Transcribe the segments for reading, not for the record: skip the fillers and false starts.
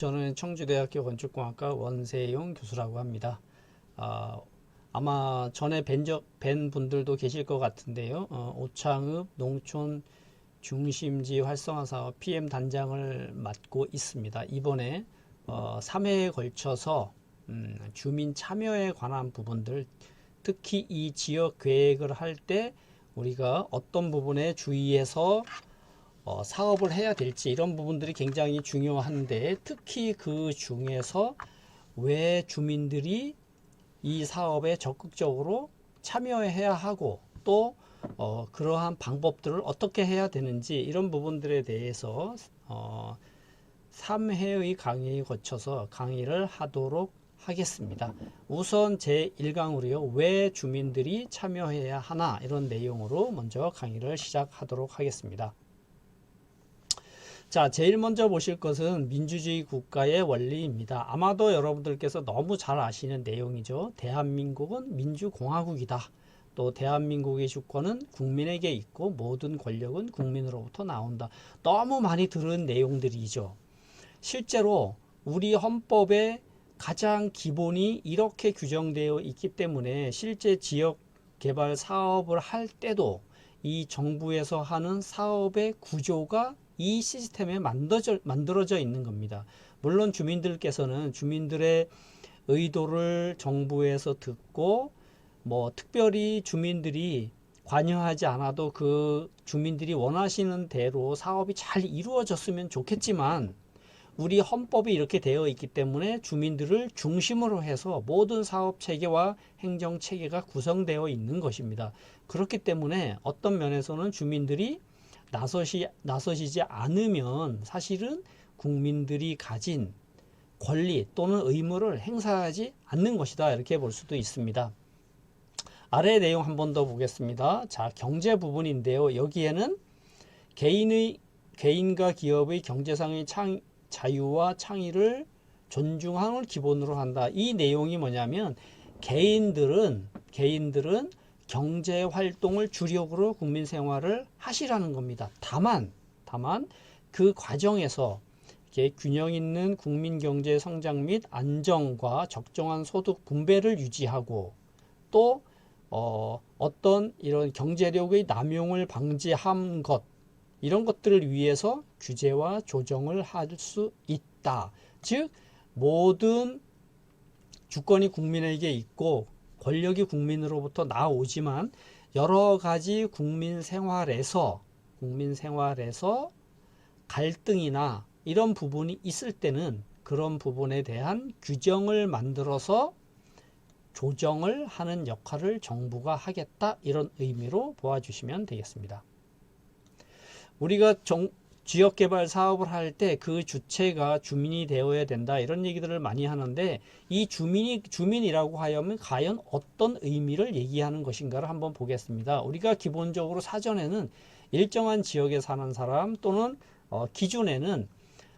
저는 청주대학교 건축공학과 원세용 교수라고 합니다. 아마 전에 뵌 분들도 계실 것 같은데요. 오창읍 농촌 중심지 활성화 사업 PM 단장을 맡고 있습니다. 이번에 3회에 걸쳐서 주민 참여에 관한 부분들, 특히 이 지역 계획을 할 때 우리가 어떤 부분에 주의해서 사업을 해야 될지, 이런 부분들이 굉장히 중요한데, 특히 그 중에서 왜 주민들이 이 사업에 적극적으로 참여해야 하고, 또 그러한 방법들을 어떻게 해야 되는지, 이런 부분들에 대해서 3회의 강의에 거쳐서 강의를 하도록 하겠습니다. 우선 제1강으로요, 왜 주민들이 참여해야 하나, 이런 내용으로 먼저 강의를 시작하도록 하겠습니다. 자, 제일 먼저 보실 것은 민주주의 국가의 원리입니다. 아마도 여러분들께서 너무 잘 아시는 내용이죠. 대한민국은 민주공화국이다. 또 대한민국의 주권은 국민에게 있고 모든 권력은 국민으로부터 나온다. 너무 많이 들은 내용들이죠. 실제로 우리 헌법의 가장 기본이 이렇게 규정되어 있기 때문에 실제 지역 개발 사업을 할 때도 이 정부에서 하는 사업의 구조가 이 시스템에 만들어져 있는 겁니다. 물론 주민들께서는 주민들의 의도를 정부에서 듣고, 특별히 주민들이 관여하지 않아도 그 주민들이 원하시는 대로 사업이 잘 이루어졌으면 좋겠지만, 우리 헌법이 이렇게 되어 있기 때문에 주민들을 중심으로 해서 모든 사업 체계와 행정 체계가 구성되어 있는 것입니다. 그렇기 때문에 어떤 면에서는 주민들이 나서시지 않으면 사실은 국민들이 가진 권리 또는 의무를 행사하지 않는 것이다, 이렇게 볼 수도 있습니다. 아래 내용 한 번 더 보겠습니다. 자, 경제 부분인데요. 여기에는 개인과 기업의 경제상의 자유와 창의를 존중하는 기본으로 한다. 이 내용이 뭐냐면, 개인들은 경제 활동을 주력으로 국민 생활을 하시라는 겁니다. 다만 그 과정에서 균형 있는 국민 경제 성장 및 안정과 적정한 소득 분배를 유지하고, 또 어떤 이런 경제력의 남용을 방지한 것, 이런 것들을 위해서 규제와 조정을 할 수 있다. 즉, 모든 주권이 국민에게 있고 권력이 국민으로부터 나오지만, 여러 가지 국민 생활에서 갈등이나 이런 부분이 있을 때는 그런 부분에 대한 규정을 만들어서 조정을 하는 역할을 정부가 하겠다, 이런 의미로 보아주시면 되겠습니다. 우리가 지역개발 사업을 할 때 그 주체가 주민이 되어야 된다, 이런 얘기들을 많이 하는데, 이 주민이라고 하면 과연 어떤 의미를 얘기하는 것인가를 한번 보겠습니다. 우리가 기본적으로 사전에는 일정한 지역에 사는 사람, 또는 기준에는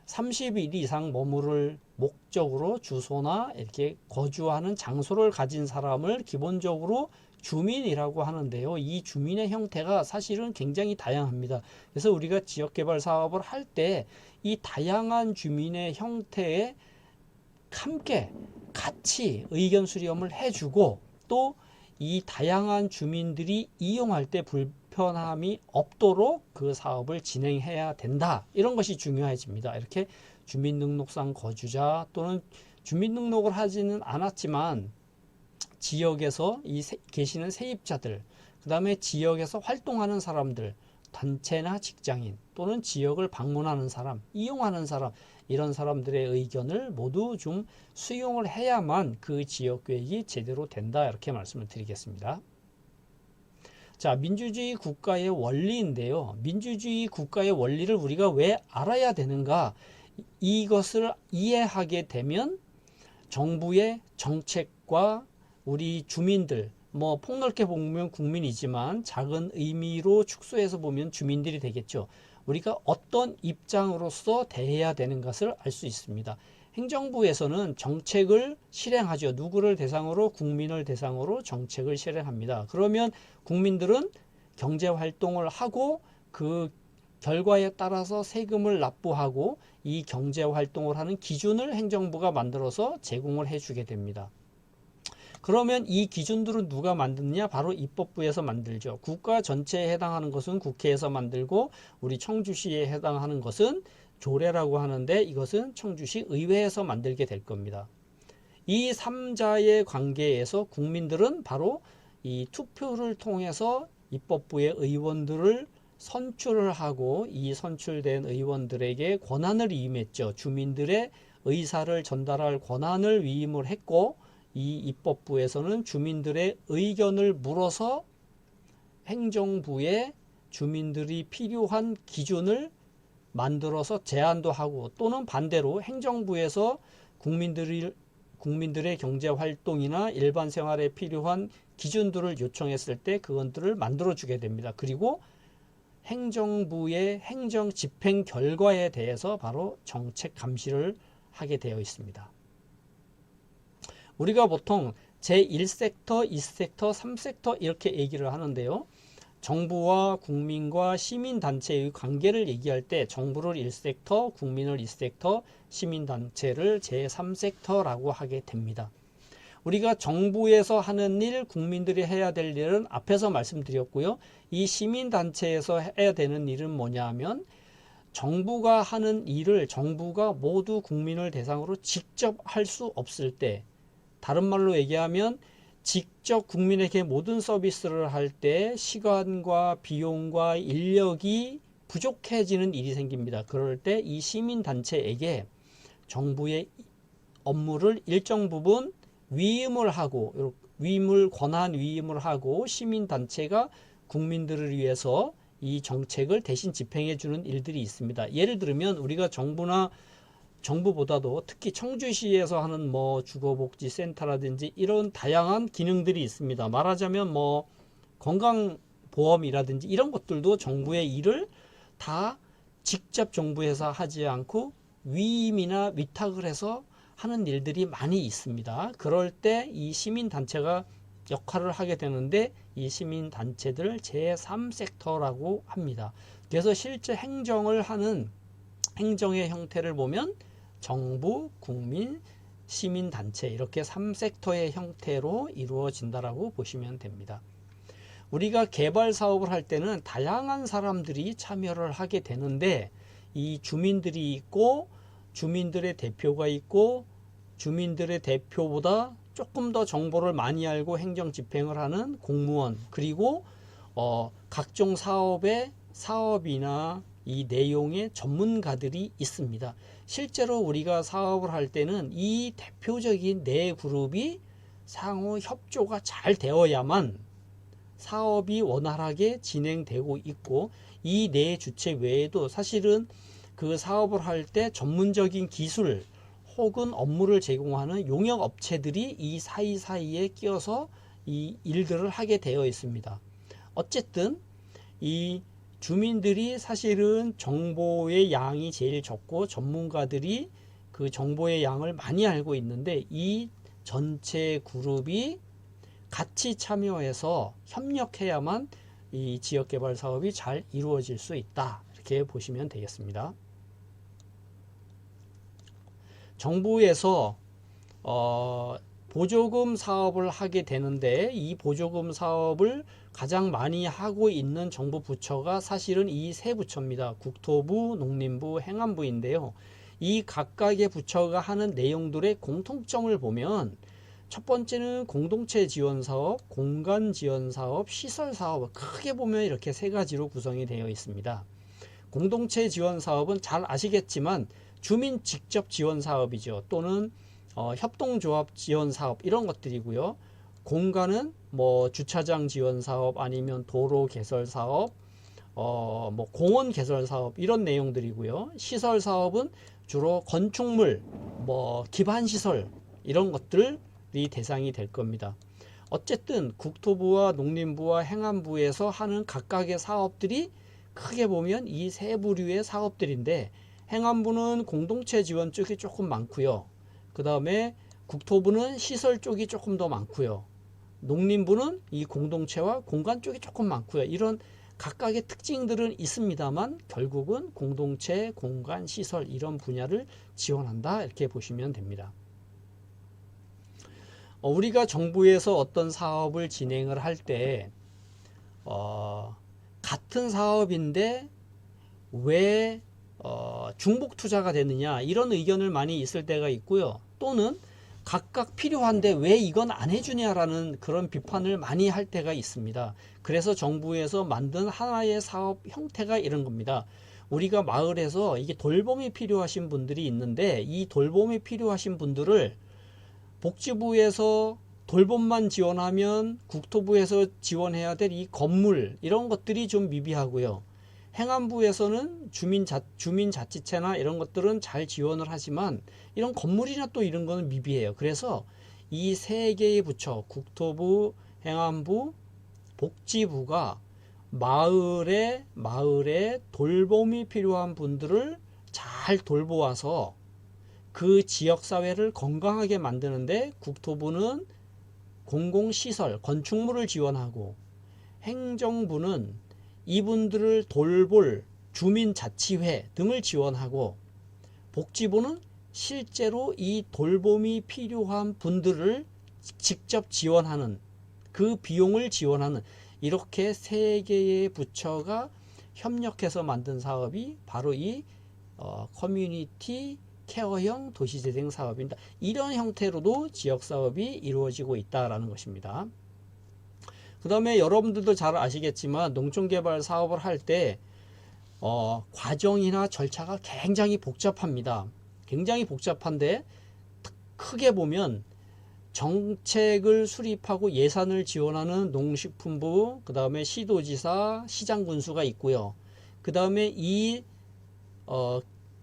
30일 이상 머무를 목적으로 주소나 이렇게 거주하는 장소를 가진 사람을 기본적으로 주민이라고 하는데요. 이 주민의 형태가 사실은 굉장히 다양합니다. 그래서 우리가 지역개발 사업을 할 때 이 다양한 주민의 형태에 함께 같이 의견 수렴을 해주고, 또 이 다양한 주민들이 이용할 때 불편함이 없도록 그 사업을 진행해야 된다, 이런 것이 중요해집니다. 이렇게 주민등록상 거주자 또는 주민등록을 하지는 않았지만 지역에서 계시는 세입자들, 그 다음에 지역에서 활동하는 사람들, 단체나 직장인 또는 지역을 방문하는 사람, 이용하는 사람, 이런 사람들의 의견을 모두 좀 수용을 해야만 그 지역 계획이 제대로 된다, 이렇게 말씀을 드리겠습니다. 자, 민주주의 국가의 원리인데요. 민주주의 국가의 원리를 우리가 왜 알아야 되는가? 이것을 이해하게 되면 정부의 정책과 우리 주민들, 폭넓게 보면 국민이지만 작은 의미로 축소해서 보면 주민들이 되겠죠. 우리가 어떤 입장으로서 대해야 되는 것을 알 수 있습니다. 행정부에서는 정책을 실행하죠. 누구를 대상으로? 국민을 대상으로 정책을 실행합니다. 그러면 국민들은 경제 활동을 하고 그 결과에 따라서 세금을 납부하고 이 경제 활동을 하는 기준을 행정부가 만들어서 제공을 해주게 됩니다. 그러면 이 기준들은 누가 만드느냐? 바로 입법부에서 만들죠. 국가 전체에 해당하는 것은 국회에서 만들고 우리 청주시에 해당하는 것은 조례라고 하는데 이것은 청주시 의회에서 만들게 될 겁니다. 이 3자의 관계에서 국민들은 바로 이 투표를 통해서 입법부의 의원들을 선출을 하고 이 선출된 의원들에게 권한을 위임했죠. 주민들의 의사를 전달할 권한을 위임을 했고 이 입법부에서는 주민들의 의견을 물어서 행정부에 주민들이 필요한 기준을 만들어서 제안도 하고 또는 반대로 행정부에서 국민들의 경제 활동이나 일반 생활에 필요한 기준들을 요청했을 때 그것들을 만들어 주게 됩니다. 그리고 행정부의 행정 집행 결과에 대해서 바로 정책 감시를 하게 되어 있습니다. 우리가 보통 제1섹터, 2섹터, 3섹터 이렇게 얘기를 하는데요. 정부와 국민과 시민단체의 관계를 얘기할 때 정부를 1섹터, 국민을 2섹터, 시민단체를 제3섹터라고 하게 됩니다. 우리가 정부에서 하는 일, 국민들이 해야 될 일은 앞에서 말씀드렸고요. 이 시민단체에서 해야 되는 일은 뭐냐 하면 정부가 하는 일을 정부가 모두 국민을 대상으로 직접 할 수 없을 때, 다른 말로 얘기하면 직접 국민에게 모든 서비스를 할 때 시간과 비용과 인력이 부족해지는 일이 생깁니다. 그럴 때 이 시민단체에게 정부의 업무를 일정 부분 위임을 하고 권한 위임을 하고 시민단체가 국민들을 위해서 이 정책을 대신 집행해 주는 일들이 있습니다. 예를 들면 우리가 정부보다도 특히 청주시에서 하는 뭐 주거복지센터라든지 이런 다양한 기능들이 있습니다. 말하자면 뭐 건강보험이라든지 이런 것들도 정부의 일을 다 직접 정부에서 하지 않고 위임이나 위탁을 해서 하는 일들이 많이 있습니다. 그럴 때 이 시민단체가 역할을 하게 되는데 이 시민단체들 제3섹터라고 합니다. 그래서 실제 행정을 하는 행정의 형태를 보면 정부, 국민, 시민단체 이렇게 3섹터의 형태로 이루어진다라고 보시면 됩니다. 우리가 개발 사업을 할 때는 다양한 사람들이 참여를 하게 되는데 이 주민들이 있고 주민들의 대표가 있고 주민들의 대표보다 조금 더 정보를 많이 알고 행정 집행을 하는 공무원 그리고 각종 사업이나 이 내용의 전문가들이 있습니다. 실제로 우리가 사업을 할 때는 이 대표적인 네 그룹이 상호 협조가 잘 되어야만 사업이 원활하게 진행되고 있고 이 네 주체 외에도 사실은 그 사업을 할 때 전문적인 기술 혹은 업무를 제공하는 용역업체들이 이 사이사이에 끼어서 이 일들을 하게 되어 있습니다. 어쨌든 이 주민들이 사실은 정보의 양이 제일 적고 전문가들이 그 정보의 양을 많이 알고 있는데 이 전체 그룹이 같이 참여해서 협력해야만 이 지역개발 사업이 잘 이루어질 수 있다. 이렇게 보시면 되겠습니다. 정부에서 보조금 사업을 하게 되는데 이 보조금 사업을 가장 많이 하고 있는 정부 부처가 사실은 이 세 부처입니다. 국토부, 농림부, 행안부인데요. 이 각각의 부처가 하는 내용들의 공통점을 보면 첫 번째는 공동체 지원 사업, 공간 지원 사업, 시설 사업 크게 보면 이렇게 세 가지로 구성이 되어 있습니다. 공동체 지원 사업은 잘 아시겠지만 주민 직접 지원 사업이죠. 또는 협동조합 지원 사업 이런 것들이고요. 공간은 뭐 주차장 지원 사업 아니면 도로 개설 사업, 뭐 공원 개설 사업 이런 내용들이고요. 시설 사업은 주로 건축물, 뭐 기반 시설 이런 것들이 대상이 될 겁니다. 어쨌든 국토부와 농림부와 행안부에서 하는 각각의 사업들이 크게 보면 이 세 부류의 사업들인데 행안부는 공동체 지원 쪽이 조금 많고요. 그 다음에 국토부는 시설 쪽이 조금 더 많고요. 농림부는 이 공동체와 공간 쪽이 조금 많고요. 이런 각각의 특징들은 있습니다만 결국은 공동체, 공간, 시설 이런 분야를 지원한다 이렇게 보시면 됩니다. 우리가 정부에서 어떤 사업을 진행을 할 때 같은 사업인데 왜 중복 투자가 되느냐 이런 의견을 많이 있을 때가 있고요. 또는 각각 필요한데 왜 이건 안 해주냐라는 그런 비판을 많이 할 때가 있습니다. 그래서 정부에서 만든 하나의 사업 형태가 이런 겁니다. 우리가 마을에서 이게 돌봄이 필요하신 분들이 있는데 이 돌봄이 필요하신 분들을 복지부에서 돌봄만 지원하면 국토부에서 지원해야 될 이 건물 이런 것들이 좀 미비하고요. 행안부에서는 주민자치체나 이런 것들은 잘 지원을 하지만 이런 건물이나 또 이런 거는 미비해요. 그래서 이 세 개의 부처 국토부, 행안부, 복지부가 마을에 돌봄이 필요한 분들을 잘 돌보아서 그 지역사회를 건강하게 만드는데 국토부는 공공시설, 건축물을 지원하고 행정부는 이분들을 돌볼 주민자치회 등을 지원하고 복지부는 실제로 이 돌봄이 필요한 분들을 직접 지원하는 그 비용을 지원하는 이렇게 세 개의 부처가 협력해서 만든 사업이 바로 이 커뮤니티 케어형 도시재생 사업입니다. 이런 형태로도 지역사업이 이루어지고 있다는 것입니다. 그 다음에 여러분들도 잘 아시겠지만 농촌개발 사업을 할 때 과정이나 절차가 굉장히 복잡합니다. 굉장히 복잡한데 크게 보면 정책을 수립하고 예산을 지원하는 농식품부, 그 다음에 시도지사, 시장군수가 있고요. 그 다음에 이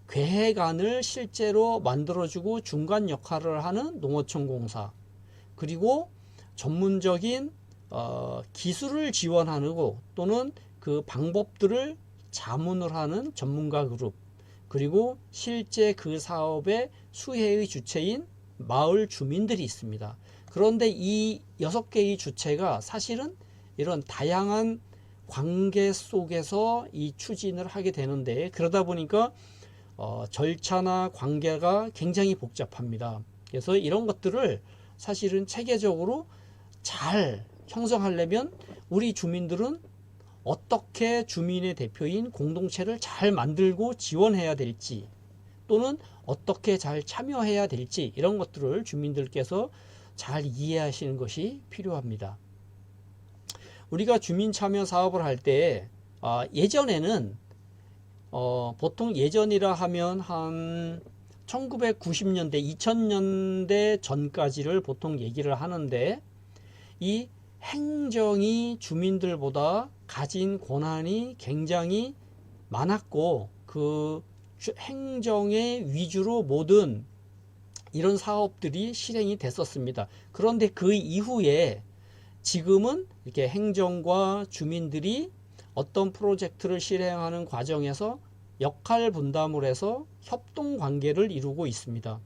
계획안을 실제로 만들어주고 중간 역할을 하는 농어촌공사, 그리고 전문적인 기술을 지원하고 또는 그 방법들을 자문을 하는 전문가 그룹, 그리고 실제 그 사업의 수혜의 주체인 마을 주민들이 있습니다. 그런데 이 6개의 주체가 사실은 이런 다양한 관계 속에서 이 추진을 하게 되는데 그러다 보니까 절차나 관계가 굉장히 복잡합니다. 그래서 이런 것들을 사실은 체계적으로 잘 형성하려면 우리 주민들은 어떻게 주민의 대표인 공동체를 잘 만들고 지원해야 될지 또는 어떻게 잘 참여해야 될지 이런 것들을 주민들께서 잘 이해하시는 것이 필요합니다. 우리가 주민 참여 사업을 할 때 예전에는 보통 예전이라 하면 한 1990년대, 2000년대 전까지를 보통 얘기를 하는데 이 행정이 주민들보다 가진 권한이 굉장히 많았고 그 행정의 위주로 모든 이런 사업들이 실행이 됐었습니다. 그런데 그 이후에 지금은 이렇게 행정과 주민들이 어떤 프로젝트를 실행하는 과정에서 역할 분담을 해서 협동 관계를 이루고 있습니다.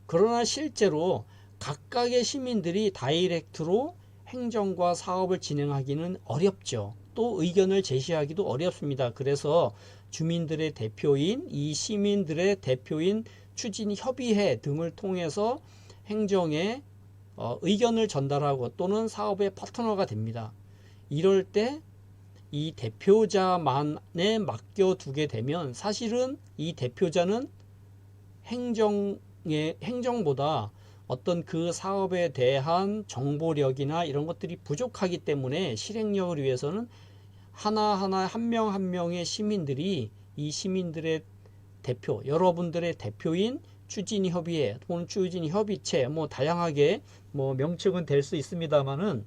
그러나 실제로 각각의 시민들이 다이렉트로 행정과 사업을 진행하기는 어렵죠. 또 의견을 제시하기도 어렵습니다. 그래서 주민들의 대표인 이 시민들의 대표인 추진협의회 등을 통해서 행정에 의견을 전달하고 또는 사업의 파트너가 됩니다. 이럴 때 이 대표자만에 맡겨두게 되면 사실은 이 대표자는 행정보다 어떤 그 사업에 대한 정보력이나 이런 것들이 부족하기 때문에 실행력을 위해서는 하나하나 한 명 한 명의 시민들이 이 시민들의 대표, 여러분들의 대표인 추진협의회 또는 추진협의체 뭐 다양하게 뭐 명칭은 될 수 있습니다만은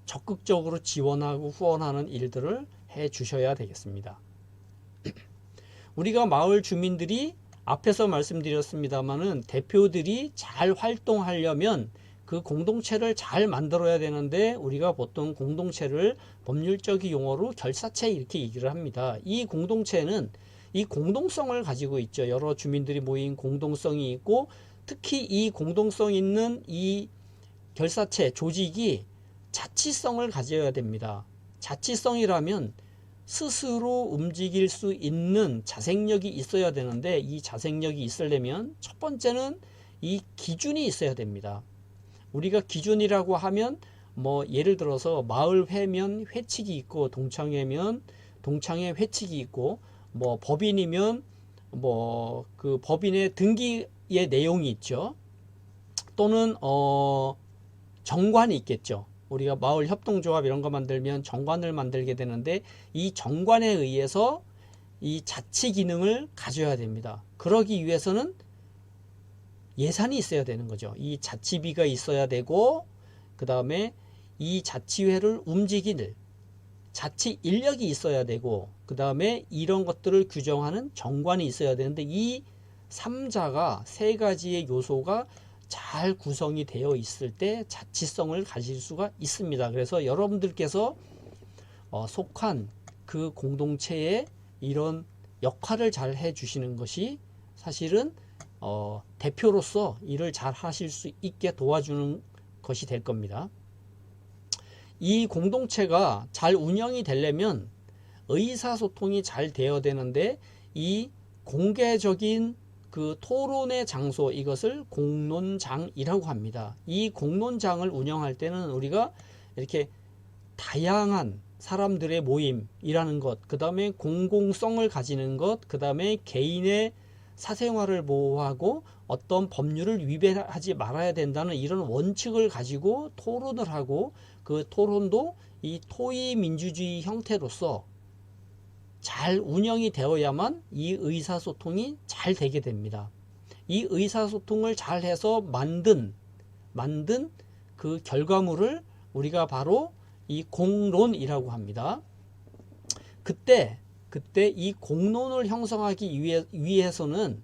적극적으로 지원하고 후원하는 일들을 해 주셔야 되겠습니다. 우리가 마을 주민들이 앞에서 말씀드렸습니다만은 대표들이 잘 활동하려면 그 공동체를 잘 만들어야 되는데 우리가 보통 공동체를 법률적인 용어로 결사체 이렇게 얘기를 합니다. 이 공동체는 이 공동성을 가지고 있죠. 여러 주민들이 모인 공동성이 있고 특히 이 공동성 있는 이 결사체 조직이 자치성을 가져야 됩니다. 자치성이라면 스스로 움직일 수 있는 자생력이 있어야 되는데, 이 자생력이 있으려면 첫 번째는 이 기준이 있어야 됩니다. 우리가 기준이라고 하면 뭐 예를 들어서 마을회면 회칙이 있고, 동창회면 동창회 회칙이 있고, 뭐 법인이면 뭐 그 법인의 등기의 내용이 있죠. 또는 정관이 있겠죠. 우리가 마을 협동조합 이런 거 만들면 정관을 만들게 되는데, 이 정관에 의해서 이 자치 기능을 가져야 됩니다. 그러기 위해서는 예산이 있어야 되는 거죠. 이 자치비가 있어야 되고, 그 다음에 이 자치회를 움직일 자치 인력이 있어야 되고, 그 다음에 이런 것들을 규정하는 정관이 있어야 되는데, 이 3자가 세 가지의 요소가 잘 구성이 되어 있을 때 자치성을 가질 수가 있습니다. 그래서 여러분들께서 속한 그 공동체에 이런 역할을 잘 해주시는 것이 사실은 대표로서 일을 잘 하실 수 있게 도와주는 것이 될 겁니다. 이 공동체가 잘 운영이 되려면 의사소통이 잘 되어야 되는데, 이 공개적인 그 토론의 장소, 이것을 공론장이라고 합니다. 이 공론장을 운영할 때는 우리가 이렇게 다양한 사람들의 모임이라는 것, 그 다음에 공공성을 가지는 것, 그 다음에 개인의 사생활을 보호하고 어떤 법률을 위배하지 말아야 된다는 이런 원칙을 가지고 토론을 하고, 그 토론도 이 토의 민주주의 형태로서 잘 운영이 되어야만 이 의사소통이 잘 되게 됩니다. 이 의사소통을 잘 해서 만든 그 결과물을 우리가 바로 이 공론이라고 합니다. 그때 이 공론을 형성하기 위해서는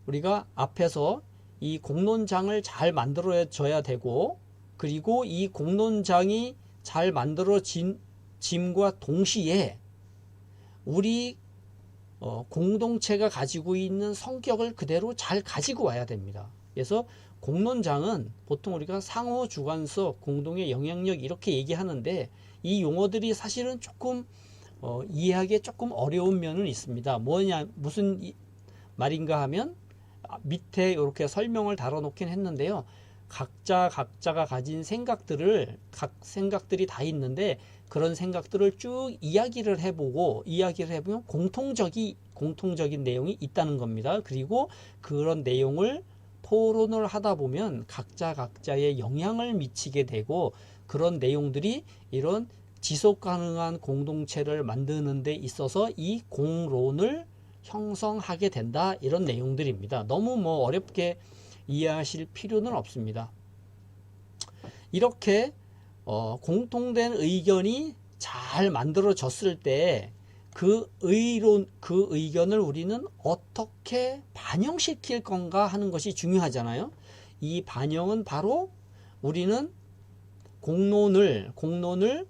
우리가 앞에서 이 공론장을 잘 만들어줘야 되고, 그리고 이 공론장이 잘 만들어짐과 동시에 우리 공동체가 가지고 있는 성격을 그대로 잘 가지고 와야 됩니다. 그래서 공론장은 보통 우리가 상호 주관적 공동의 영향력 이렇게 얘기하는데, 이 용어들이 사실은 조금 이해하기에 조금 어려운 면은 있습니다. 무슨 말인가 하면 밑에 이렇게 설명을 달아 놓긴 했는데요. 각자가 가진 각 생각들이 다 있는데, 그런 생각들을 쭉 이야기를 해보면 공통적인 내용이 있다는 겁니다. 그리고 그런 내용을 토론을 하다 보면 각자의 영향을 미치게 되고, 그런 내용들이 이런 지속 가능한 공동체를 만드는 데 있어서 이 공론을 형성하게 된다, 이런 내용들입니다. 너무 어렵게 이해하실 필요는 없습니다. 이렇게 공통된 의견이 잘 만들어졌을 때 그 의견을 우리는 어떻게 반영시킬 건가 하는 것이 중요하잖아요. 이 반영은 바로 우리는 공론을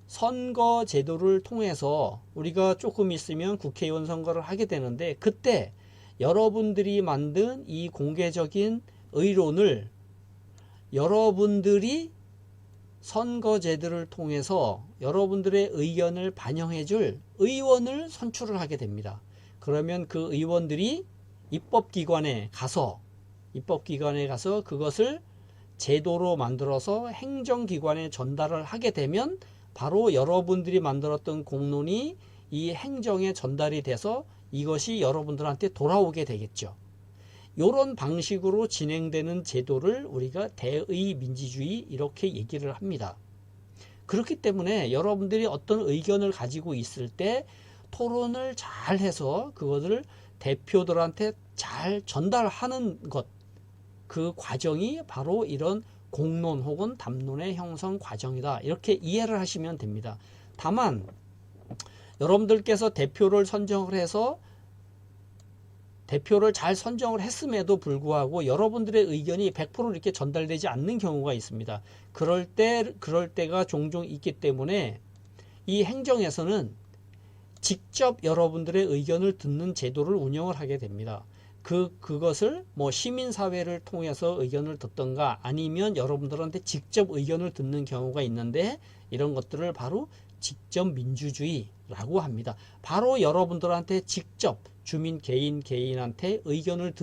선거 제도를 통해서, 우리가 조금 있으면 국회의원 선거를 하게 되는데, 그때 여러분들이 만든 이 공개적인 의론을 여러분들이 선거제도를 통해서 여러분들의 의견을 반영해줄 의원을 선출을 하게 됩니다. 그러면 그 의원들이 입법기관에 가서 그것을 제도로 만들어서 행정기관에 전달을 하게 되면, 바로 여러분들이 만들었던 공론이 이 행정에 전달이 돼서 이것이 여러분들한테 돌아오게 되겠죠. 이런 방식으로 진행되는 제도를 우리가 대의민주주의 이렇게 얘기를 합니다. 그렇기 때문에 여러분들이 어떤 의견을 가지고 있을 때 토론을 잘 해서 그것을 대표들한테 잘 전달하는 것, 그 과정이 바로 이런 공론 혹은 담론의 형성 과정이다, 이렇게 이해를 하시면 됩니다. 다만 여러분들께서 대표를 선정을 해서 대표를 잘 선정을 했음에도 불구하고 여러분들의 의견이 100% 이렇게 전달되지 않는 경우가 있습니다. 그럴 때가 종종 있기 때문에 이 행정에서는 직접 여러분들의 의견을 듣는 제도를 운영을 하게 됩니다. 그것을 시민사회를 통해서 의견을 듣던가, 아니면 여러분들한테 직접 의견을 듣는 경우가 있는데, 이런 것들을 바로 직접 민주주의라고 합니다. 바로 여러분들한테 직접 주민 개인한테 의견을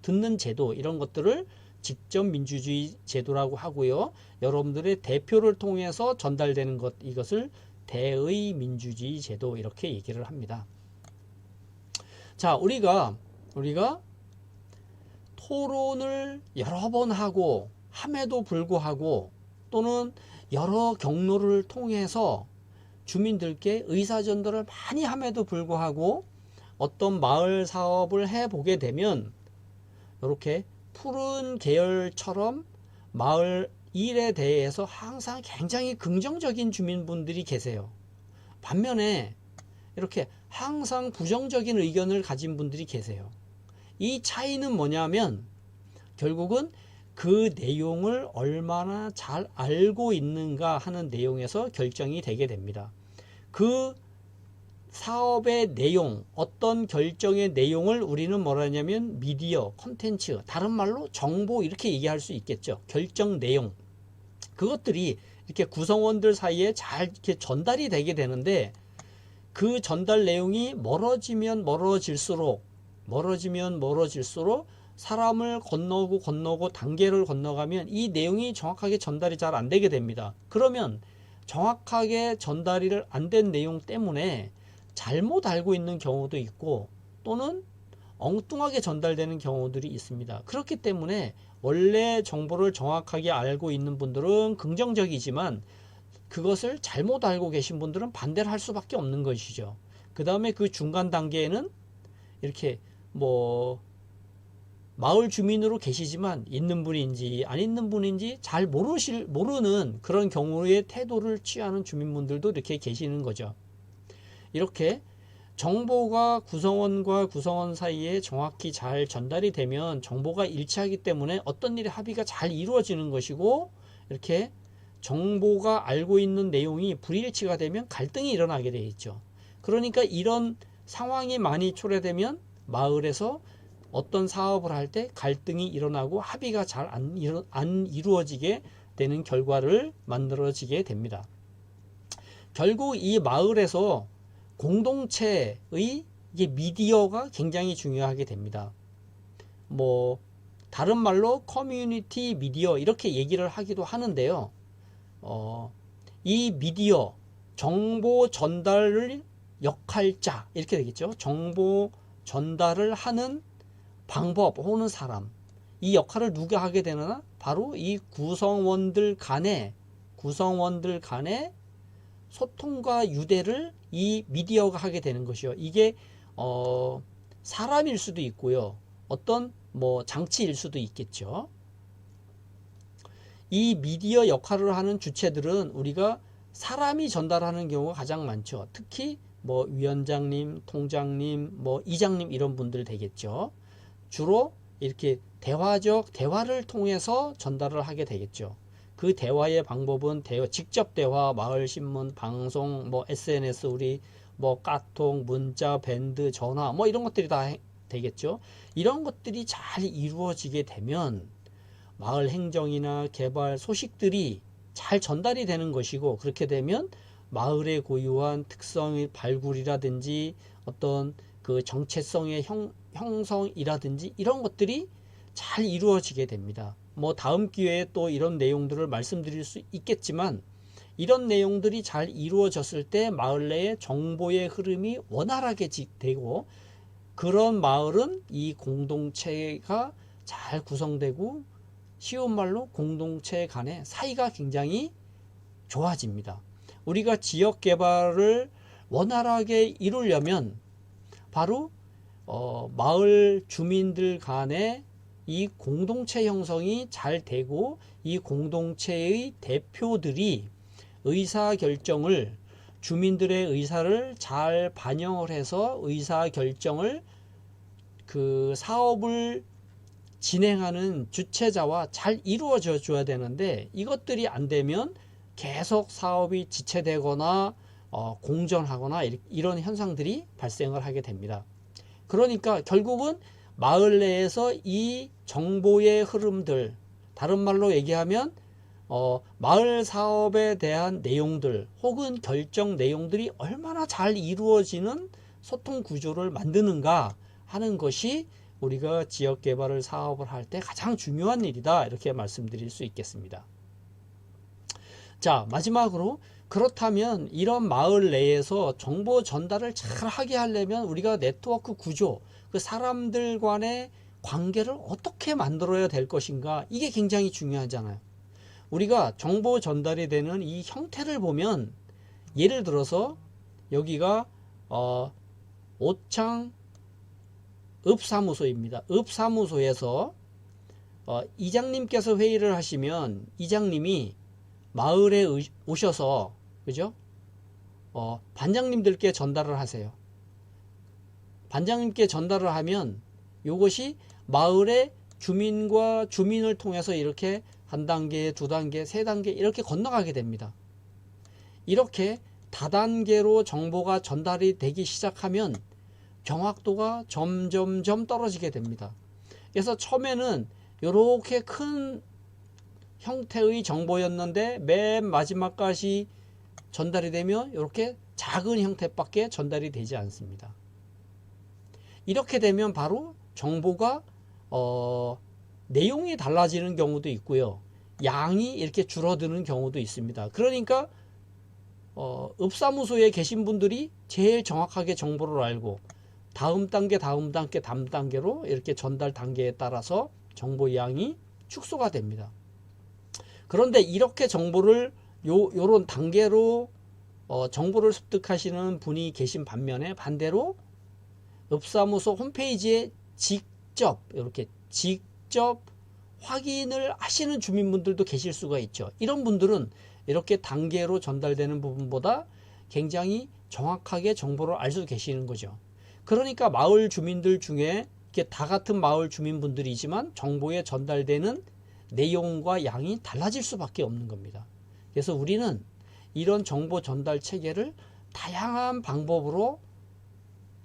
듣는 제도, 이런 것들을 직접 민주주의 제도라고 하고요. 여러분들의 대표를 통해서 전달되는 것, 이것을 대의 민주주의 제도, 이렇게 얘기를 합니다. 자, 우리가 토론을 여러 번 하고 함에도 불구하고, 또는 여러 경로를 통해서 주민들께 의사전달을 많이 함에도 불구하고 어떤 마을 사업을 해보게 되면 이렇게 푸른 계열처럼 마을 일에 대해서 항상 굉장히 긍정적인 주민분들이 계세요. 반면에 이렇게 항상 부정적인 의견을 가진 분들이 계세요. 이 차이는 뭐냐면 결국은 그 내용을 얼마나 잘 알고 있는가 하는 내용에서 결정이 되게 됩니다. 그 사업의 내용, 어떤 결정의 내용을 우리는 뭐라 하냐면 미디어, 콘텐츠, 다른 말로 정보, 이렇게 얘기할 수 있겠죠. 결정 내용. 그것들이 이렇게 구성원들 사이에 잘 이렇게 전달이 되게 되는데, 그 전달 내용이 멀어지면 멀어질수록 사람을 건너고 단계를 건너가면 이 내용이 정확하게 전달이 잘 안 되게 됩니다. 그러면 정확하게 전달이 안 된 내용 때문에 잘못 알고 있는 경우도 있고, 또는 엉뚱하게 전달되는 경우들이 있습니다. 그렇기 때문에 원래 정보를 정확하게 알고 있는 분들은 긍정적이지만, 그것을 잘못 알고 계신 분들은 반대를 할 수밖에 없는 것이죠. 그 다음에 그 중간 단계에는 이렇게 마을 주민으로 계시지만 있는 분인지 안 있는 분인지 잘 모르는 그런 경우의 태도를 취하는 주민분들도 이렇게 계시는 거죠. 이렇게 정보가 구성원과 구성원 사이에 정확히 잘 전달이 되면 정보가 일치하기 때문에 어떤 일의 합의가 잘 이루어지는 것이고, 이렇게 정보가 알고 있는 내용이 불일치가 되면 갈등이 일어나게 되어 있죠. 그러니까 이런 상황이 많이 초래되면 마을에서 어떤 사업을 할 때 갈등이 일어나고 합의가 잘 안 이루어지게 되는 결과를 만들어지게 됩니다. 결국 이 마을에서 공동체의 이게 미디어가 굉장히 중요하게 됩니다. 다른 말로 커뮤니티 미디어, 이렇게 얘기를 하기도 하는데요. 이 미디어, 정보 전달을 역할자, 이렇게 되겠죠. 정보 전달을 하는 방법 혹은 사람, 이 역할을 누가 하게 되느냐? 바로 이 구성원들 간의 소통과 유대를 이 미디어가 하게 되는 것이요. 이게 사람일 수도 있고요, 어떤 장치일 수도 있겠죠. 이 미디어 역할을 하는 주체들은 우리가 사람이 전달하는 경우가 가장 많죠. 특히 위원장님, 통장님, 이장님, 이런 분들 되겠죠. 주로 이렇게 대화를 통해서 전달을 하게 되겠죠. 그 대화의 방법은 직접 대화, 마을신문, 방송, SNS, 우리 카톡, 문자, 밴드, 전화, 이런 것들이 다 되겠죠. 이런 것들이 잘 이루어지게 되면 마을 행정이나 개발 소식들이 잘 전달이 되는 것이고, 그렇게 되면 마을의 고유한 특성의 발굴이라든지 어떤 그 정체성의 형성이라든지 이런 것들이 잘 이루어지게 됩니다. 다음 기회에 또 이런 내용들을 말씀드릴 수 있겠지만, 이런 내용들이 잘 이루어졌을 때 마을 내의 정보의 흐름이 원활하게 되고, 그런 마을은 이 공동체가 잘 구성되고, 쉬운 말로 공동체 간의 사이가 굉장히 좋아집니다. 우리가 지역 개발을 원활하게 이루려면 바로 마을 주민들 간의 이 공동체 형성이 잘 되고, 이 공동체의 대표들이 의사결정을, 주민들의 의사를 잘 반영을 해서 의사결정을, 그 사업을 진행하는 주체자와 잘 이루어져 줘야 되는데, 이것들이 안 되면 계속 사업이 지체되거나 공전하거나 이런 현상들이 발생을 하게 됩니다. 그러니까 결국은 마을 내에서 이 정보의 흐름들, 다른 말로 얘기하면 마을 사업에 대한 내용들 혹은 결정 내용들이 얼마나 잘 이루어지는 소통 구조를 만드는가 하는 것이 우리가 지역 개발을 사업을 할 때 가장 중요한 일이다, 이렇게 말씀드릴 수 있겠습니다. 자, 마지막으로 그렇다면 이런 마을 내에서 정보 전달을 잘 하게 하려면 우리가 네트워크 구조, 그 사람들 간의 관계를 어떻게 만들어야 될 것인가, 이게 굉장히 중요하잖아요. 우리가 정보 전달이 되는 이 형태를 보면, 예를 들어서 여기가 오창 읍사무소입니다. 읍사무소에서 이장님께서 회의를 하시면 이장님이 마을에 오셔서, 그죠? 반장님들께 전달을 하세요. 반장님께 전달을 하면 이것이 마을의 주민과 주민을 통해서 이렇게 한 단계, 두 단계, 세 단계 이렇게 건너가게 됩니다. 이렇게 다단계로 정보가 전달이 되기 시작하면 정확도가 점점점 떨어지게 됩니다. 그래서 처음에는 이렇게 큰 형태의 정보였는데 맨 마지막까지 전달이 되면 이렇게 작은 형태밖에 전달이 되지 않습니다. 이렇게 되면 바로 정보가 내용이 달라지는 경우도 있고요, 양이 이렇게 줄어드는 경우도 있습니다. 그러니까 읍사무소에 계신 분들이 제일 정확하게 정보를 알고 다음 단계, 다음 단계, 다음 단계로 이렇게 전달 단계에 따라서 정보 양이 축소가 됩니다. 그런데 이렇게 정보를 요런 단계로 정보를 습득하시는 분이 계신 반면에, 반대로 읍사무소 홈페이지에 이렇게 직접 확인을 하시는 주민분들도 계실 수가 있죠. 이런 분들은 이렇게 단계로 전달되는 부분보다 굉장히 정확하게 정보를 알 수 계시는 거죠. 그러니까 마을 주민들 중에 이렇게 다 같은 마을 주민분들이지만 정보에 전달되는 내용과 양이 달라질 수밖에 없는 겁니다. 그래서 우리는 이런 정보 전달 체계를 다양한 방법으로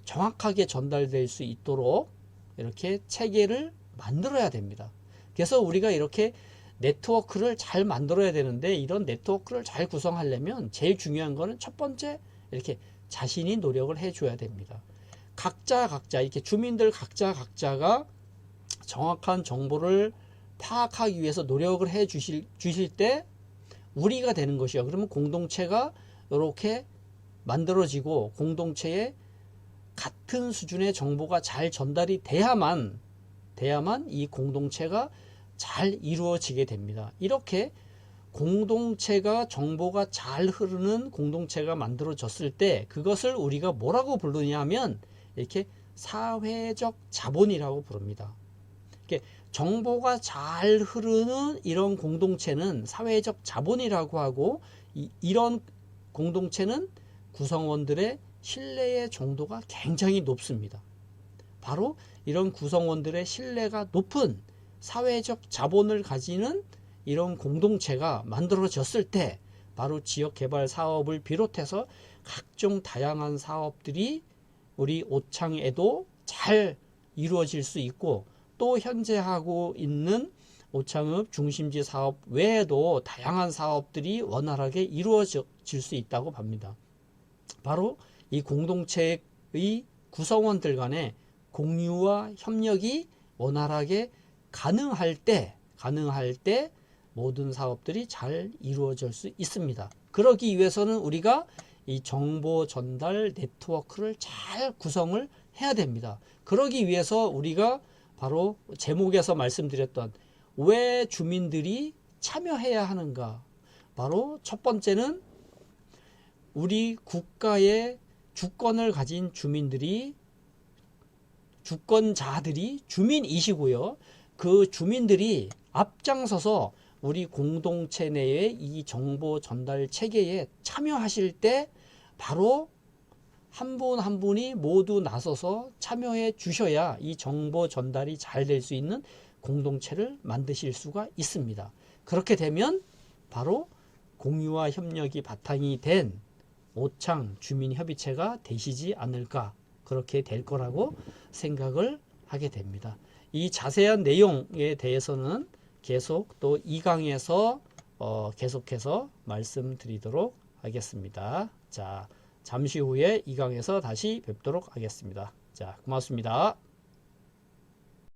정확하게 전달될 수 있도록 이렇게 체계를 만들어야 됩니다. 그래서 우리가 이렇게 네트워크를 잘 만들어야 되는데, 이런 네트워크를 잘 구성하려면 제일 중요한 거는 첫 번째, 이렇게 자신이 노력을 해줘야 됩니다. 각자 이렇게 주민들 각자가 정확한 정보를 파악하기 위해서 노력을 해 주실 때 우리가 되는 것이요. 그러면 공동체가 이렇게 만들어지고 공동체에 같은 수준의 정보가 잘 전달이 돼야만 이 공동체가 잘 이루어지게 됩니다. 이렇게 공동체가 정보가 잘 흐르는 공동체가 만들어졌을 때 그것을 우리가 뭐라고 부르냐 하면 이렇게 사회적 자본이라고 부릅니다. 이렇게 정보가 잘 흐르는 이런 공동체는 사회적 자본이라고 하고, 이런 공동체는 구성원들의 신뢰의 정도가 굉장히 높습니다. 바로 이런 구성원들의 신뢰가 높은 사회적 자본을 가지는 이런 공동체가 만들어졌을 때 바로 지역개발 사업을 비롯해서 각종 다양한 사업들이 우리 오창에도 잘 이루어질 수 있고, 또 현재 하고 있는 오창읍 중심지 사업 외에도 다양한 사업들이 원활하게 이루어질 수 있다고 봅니다. 바로 이 공동체의 구성원들 간의 공유와 협력이 원활하게 가능할 때 모든 사업들이 잘 이루어질 수 있습니다. 그러기 위해서는 우리가 이 정보 전달 네트워크를 잘 구성을 해야 됩니다. 그러기 위해서 우리가 바로 제목에서 말씀드렸던 왜 주민들이 참여해야 하는가, 바로 첫 번째는 우리 국가의 주권을 가진 주권자들이 주민이시고요, 그 주민들이 앞장서서 우리 공동체 내의 이 정보 전달 체계에 참여하실 때 바로 한 분 한 분이 모두 나서서 참여해 주셔야 이 정보 전달이 잘 될 수 있는 공동체를 만드실 수가 있습니다. 그렇게 되면 바로 공유와 협력이 바탕이 된 오창 주민협의체가 되시지 않을까, 그렇게 될 거라고 생각을 하게 됩니다. 이 자세한 내용에 대해서는 계속 또 2강에서 계속해서 말씀드리도록 하겠습니다. 자, 잠시 후에 이 강에서 다시 뵙도록 하겠습니다. 자, 고맙습니다.